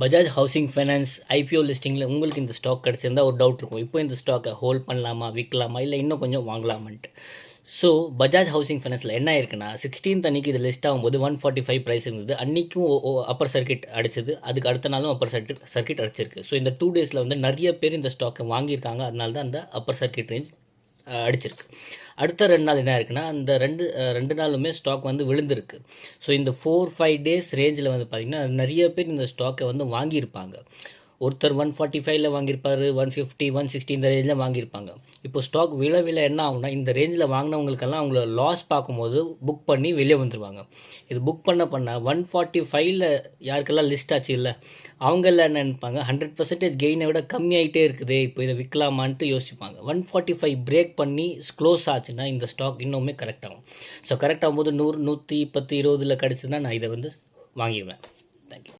Bajaj housing finance IPO லிஸ்டிங்கில் உங்களுக்கு இந்த stock கிடச்சிருந்தா ஒரு டவுட் இருக்கும். இப்போ இந்த ஸ்டாக்கை ஹோல்ட் பண்ணலாமா, விற்கலாமா, இல்லை இன்னும் கொஞ்சம் வாங்கலாமான்ட்டு. ஸோ பஜாஜ் ஹவுசிங் ஃபைனான்ஸில் என்ன இருக்குன்னா 16th அன்றைக்கி இது லிஸ்ட் ஆகும்போது 145 ப்ரைஸ் இருந்தது. அன்றைக்கும் அப்பர் சர்க்கிட் அடிச்சது, அதுக்கு அடுத்த நாளும் அப்பர் சர்க்கிட் அடிச்சிருக்கு. ஸோ இந்த 2 டேஸில் வந்து நிறைய பேர் இந்த ஸ்டாக்கை வாங்கியிருக்காங்க. அதனால தான் அந்த அப்பர் சர்க்கிட் ரேஞ்ச் அடிச்சிருக்கு. அடுத்த 2 நாள் என்ன இருக்குன்னா, அந்த ரெண்டு நாளுமே ஸ்டாக் வந்து விழுந்திருக்கு. ஸோ இந்த 4-5 டேஸ் ரேஞ்சில் வந்து பார்த்திங்கன்னா நிறைய பேர் இந்த ஸ்டாக்கை வந்து வாங்கியிருப்பாங்க. ஒருத்தர் 145ல் வாங்கியிருப்பார், 150, 160 இந்த ரேஞ்சில் வாங்கியிருப்பாங்க. இப்போ ஸ்டாக் விழ என்ன ஆகும்னா, இந்த ரேஞ்சில் வாங்கினவங்களுக்கெல்லாம் அவங்கள லாஸ் பார்க்கும்போது புக் பண்ணி வெளியே வந்துடுவாங்க. இது புக் பண்ண 145ல் யாருக்கெல்லாம் லிஸ்ட் ஆச்சு இல்லை, அவங்கெல்லாம் என்ன நினைப்பாங்க, 100% கெயினை விட கம்மியாகிட்டே இருக்குது, இப்போ இதை விற்கலாமான்ட்டு யோசிப்பாங்க. 145 பிரேக் பண்ணி க்ளோஸ் ஆச்சுன்னா இந்த ஸ்டாக் இன்னுமே கரெக்ட் ஆகும். ஸோ கரெக்ட் ஆகும்போது 100, 110, 20 கிடச்சுன்னா நான் இதை வந்து வாங்கிடுவேன். தேங்க்யூ.